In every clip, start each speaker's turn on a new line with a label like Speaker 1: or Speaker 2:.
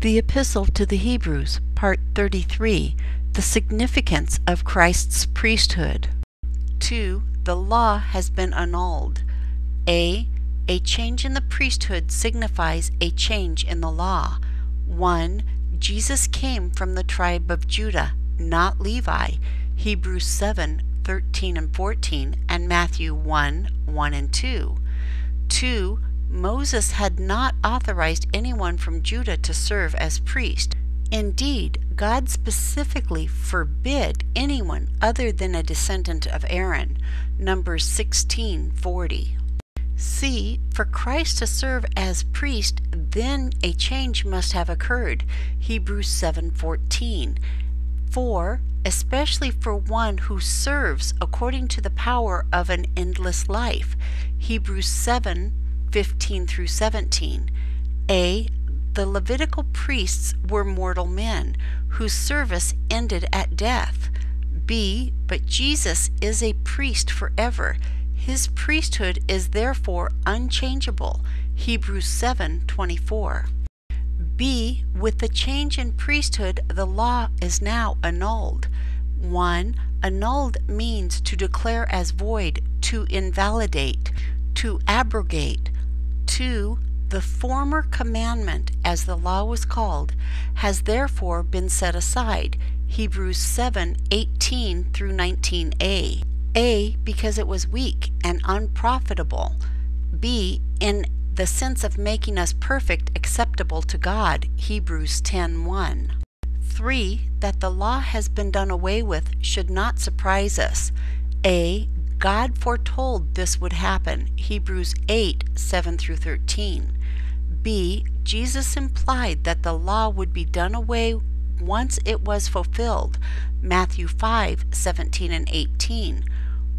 Speaker 1: The Epistle to the Hebrews, Part 33, The Significance of Christ's Priesthood. 2. The law has been annulled. A change in the priesthood signifies a change in the law. 1. Jesus came from the tribe of Judah, not Levi. Hebrews 7:13 and 14, and Matthew 1:1 and 2. 2. Moses had not authorized anyone from Judah to serve as priest. Indeed, God specifically forbid anyone other than a descendant of Aaron. Numbers 16:40. C. For Christ to serve as priest, then a change must have occurred. Hebrews 7:14. 4. Especially for one who serves according to the power of an endless life. Hebrews 7:15 through 17. A. The Levitical priests were mortal men, whose service ended at death. B. But Jesus is a priest forever. His priesthood is therefore unchangeable. Hebrews 7:24. B. With the change in priesthood, the law is now annulled. 1. Annulled means to declare as void, to invalidate, to abrogate. 2. The former commandment, as the law was called, has therefore been set aside. Hebrews 7:18 through 19a. A. Because it was weak and unprofitable. B. In the sense of making us perfect, acceptable to God. Hebrews 10:1. 3. That the law has been done away with should not surprise us. A. God foretold this would happen. Hebrews 8:7 through 13. B. Jesus implied that the law would be done away once it was fulfilled. Matthew 5:17 and 18.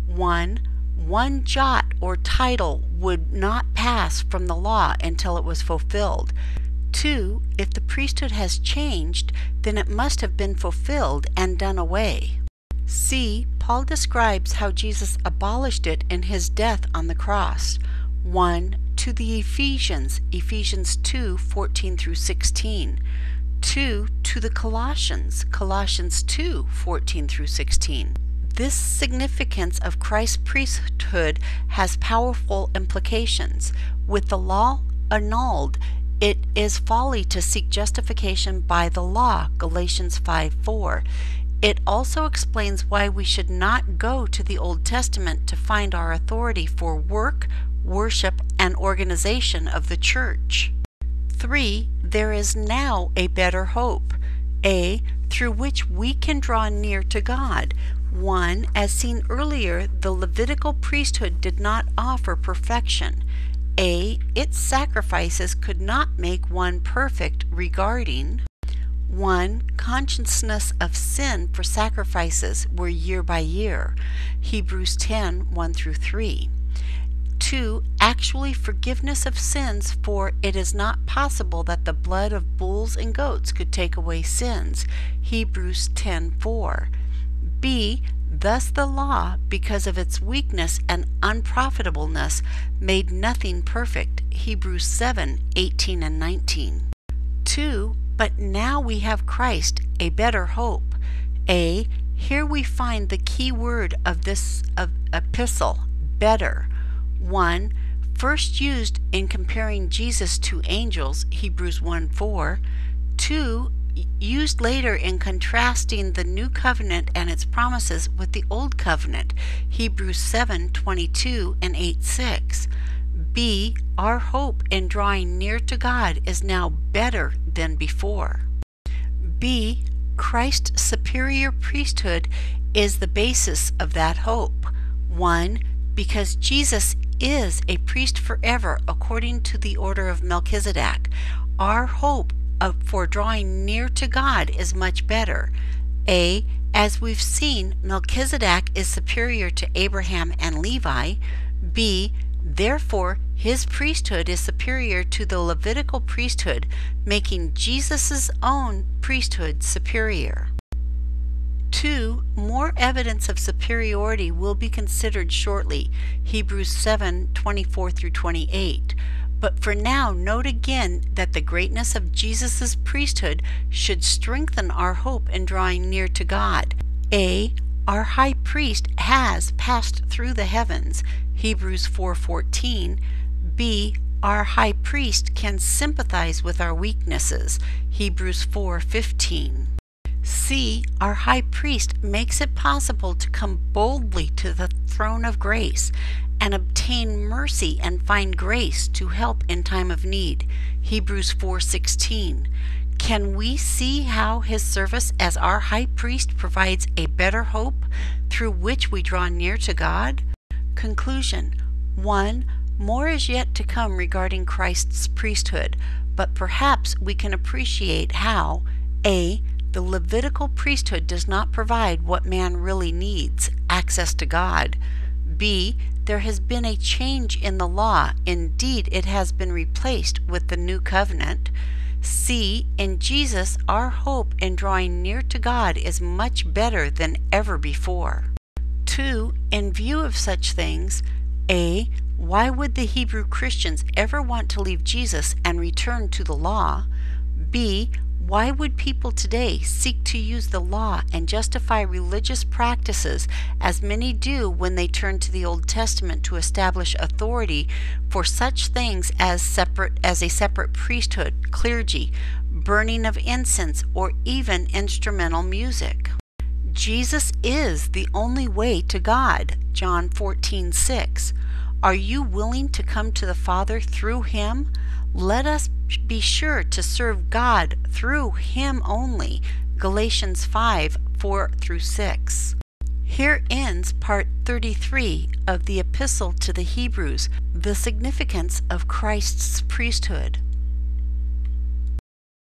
Speaker 1: 1. One jot or title would not pass from the law until it was fulfilled. 2. If the priesthood has changed, then it must have been fulfilled and done away. C. Paul describes how Jesus abolished it in his death on the cross. 1. To the Ephesians, Ephesians 2:14 through 16. 2. To the Colossians, Colossians 2:14 through 16. This significance of Christ's priesthood has powerful implications. With the law annulled, it is folly to seek justification by the law, Galatians 5:4. It also explains why we should not go to the Old Testament to find our authority for work, worship, and organization of the church. 3. There is now a better hope. A. Through which we can draw near to God. 1. As seen earlier, the Levitical priesthood did not offer perfection. A. Its sacrifices could not make one perfect regarding 1. Consciousness of sin for sacrifices were year by year. Hebrews 10:1 through 3. 2. Actually forgiveness of sins, for it is not possible that the blood of bulls and goats could take away sins. Hebrews 10:4. B. Thus the law, because of its weakness and unprofitableness, made nothing perfect. Hebrews 7:18 and 19. 2. But now we have Christ, a better hope. A. Here we find the key word of this epistle, better. 1. First used in comparing Jesus to angels, Hebrews 1:4. 2. Used later in contrasting the new covenant and its promises with the old covenant, Hebrews 7:22 and 8:6. B. Our hope in drawing near to God is now better than before. B. Christ's superior priesthood is the basis of that hope. 1. Because Jesus is a priest forever according to the order of Melchizedek, our hope for drawing near to God is much better. A. As we've seen, Melchizedek is superior to Abraham and Levi. B. Therefore, his priesthood is superior to the Levitical priesthood, making Jesus' own priesthood superior. 2. More evidence of superiority will be considered shortly, Hebrews 7:24 through 28. But for now, note again that the greatness of Jesus' priesthood should strengthen our hope in drawing near to God. A. Our high priest has passed through the heavens, Hebrews 4:14. B. Our high priest can sympathize with our weaknesses, Hebrews 4:15. C. Our high priest makes it possible to come boldly to the throne of grace and obtain mercy and find grace to help in time of need, Hebrews 4:16. Can we see how his service as our high priest provides a better hope through which we draw near to God? Conclusion. 1. More is yet to come regarding Christ's priesthood, but perhaps we can appreciate how A. The Levitical priesthood does not provide what man really needs, access to God. B. There has been a change in the law. Indeed, it has been replaced with the new covenant. C. In Jesus, our hope in drawing near to God is much better than ever before. 2. In view of such things, A. Why would the Hebrew Christians ever want to leave Jesus and return to the law? B. Why would people today seek to use the law and justify religious practices as many do when they turn to the Old Testament to establish authority for such things as a separate priesthood, clergy, burning of incense, or even instrumental music? Jesus is the only way to God, John 14:6. Are you willing to come to the Father through him? Let us be sure to serve God through him only, Galatians 5:4-6. Here ends part 33 of the Epistle to the Hebrews, the significance of Christ's priesthood.